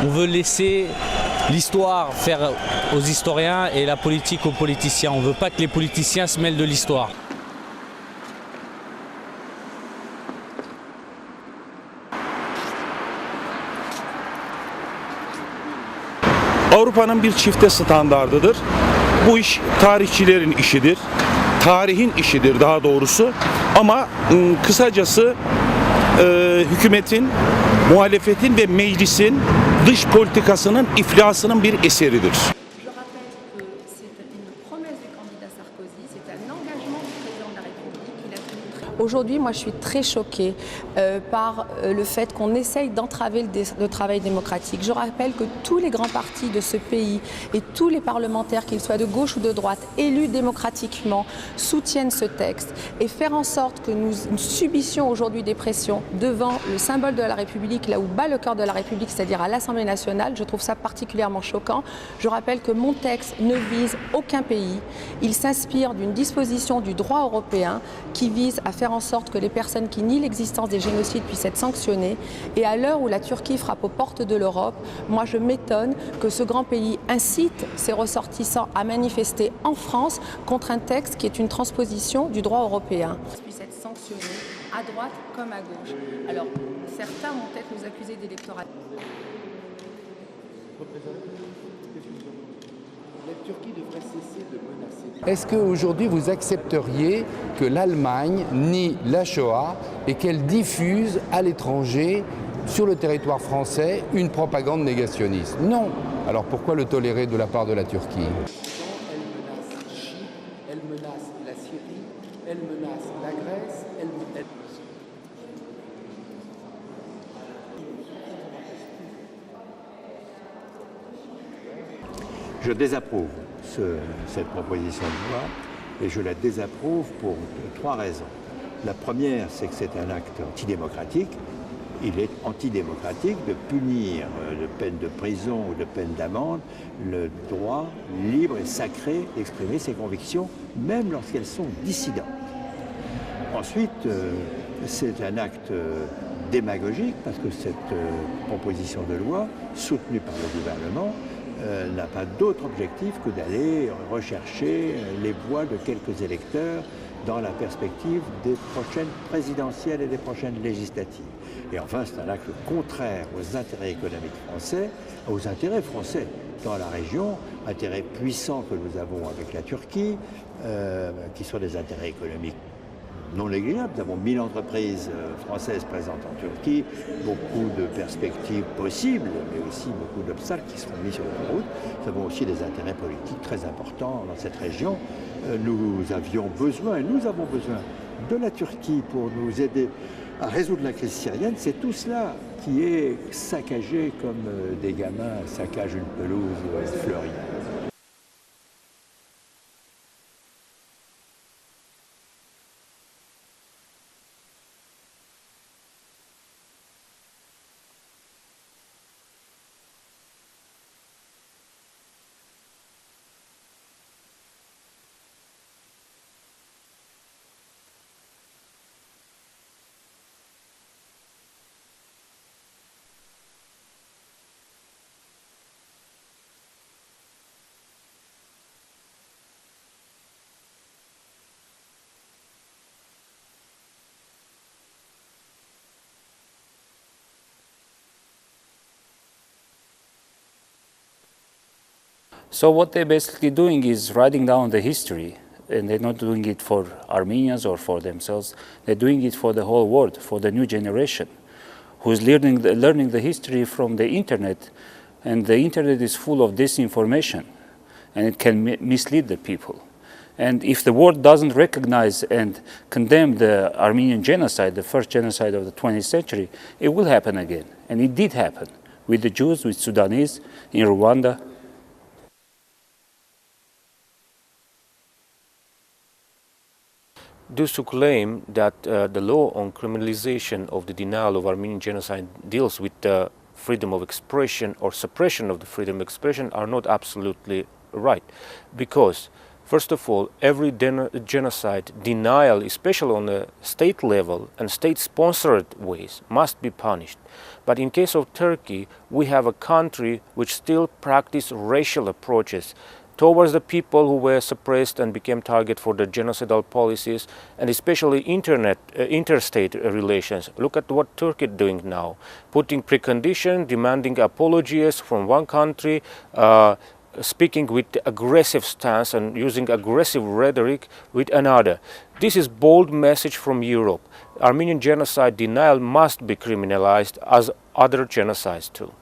On veut laisser l'histoire faire aux historiens et la politique aux politiciens. On ne veut pas que les politiciens se mêlent de l'histoire. Avrupa'nın bir çifte standardıdır. Bu iş tarihçilerin işidir. Tarihin işidir daha doğrusu. Ama kısacası hükümetin, muhalefetin ve meclisin dış politikasının iflasının bir eseridir. Aujourd'hui, moi, je suis très choquée par le fait qu'on essaye d'entraver le travail démocratique. Je rappelle que tous les grands partis de ce pays et tous les parlementaires, qu'ils soient de gauche ou de droite, élus démocratiquement, soutiennent ce texte et faire en sorte que nous subissions aujourd'hui des pressions devant le symbole de la République, là où bat le cœur de la République, c'est-à-dire à l'Assemblée nationale. Je trouve ça particulièrement choquant. Je rappelle que mon texte ne vise aucun pays. Il s'inspire d'une disposition du droit européen qui vise à faire en sorte que les personnes qui nient l'existence des génocides puissent être sanctionnées. Et à l'heure où la Turquie frappe aux portes de l'Europe, moi je m'étonne que ce grand pays incite ses ressortissants à manifester en France contre un texte qui est une transposition du droit européen. Puisse être sanctionné à droite comme à gauche. Alors certains vont peut-être nous accuser d'électorat. La Turquie devrait cesser de menacer. Est-ce qu'aujourd'hui vous accepteriez que l'Allemagne nie la Shoah et qu'elle diffuse à l'étranger, sur le territoire français, une propagande négationniste? Non. Alors pourquoi le tolérer de la part de la Turquie? Elle menace Chypre, elle menace la Syrie, elle menace la Grèce, elle menace... Je désapprouve cette proposition de loi et je la désapprouve pour trois raisons. La première, c'est que c'est un acte antidémocratique. Il est antidémocratique de punir de peine de prison ou de peine d'amende le droit libre et sacré d'exprimer ses convictions, même lorsqu'elles sont dissidentes. Ensuite, c'est un acte démagogique parce que cette proposition de loi, soutenue par le gouvernement, n'a pas d'autre objectif que d'aller rechercher les voix de quelques électeurs dans la perspective des prochaines présidentielles et des prochaines législatives. Et enfin, c'est un acte contraire aux intérêts économiques français, aux intérêts français dans la région, intérêts puissants que nous avons avec la Turquie, qui sont des intérêts économiques non négligeables. Nous avons 1000 entreprises françaises présentes en Turquie, beaucoup de perspectives possibles, mais aussi beaucoup d'obstacles qui seront mis sur la route. Nous avons aussi des intérêts politiques très importants dans cette région. Nous avions besoin, et nous avons besoin de la Turquie pour nous aider à résoudre la crise syrienne. C'est tout cela qui est saccagé comme des gamins saccagent une pelouse fleurie. So what they're basically doing is writing down the history, and they're not doing it for Armenians or for themselves. They're doing it for the whole world, for the new generation, who's learning the history from the internet, and the internet is full of disinformation, and it can mislead the people. And if the world doesn't recognize and condemn the Armenian genocide, the first genocide of the 20th century, it will happen again. And it did happen with the Jews, with Sudanese, in Rwanda. Those who claim that the law on criminalization of the denial of Armenian genocide deals with freedom of expression or suppression of the freedom of expression are not absolutely right. Because First of all, every genocide denial, especially on the state level and state-sponsored ways, must be punished. But in case of Turkey, we have a country which still practices racial approaches towards the people who were suppressed and became target for the genocidal policies, and especially interstate relations. Look at what Turkey is doing now, putting preconditions, demanding apologies from one country, speaking with aggressive stance and using aggressive rhetoric with another. This is bold message from Europe. Armenian genocide denial must be criminalized as other genocides too.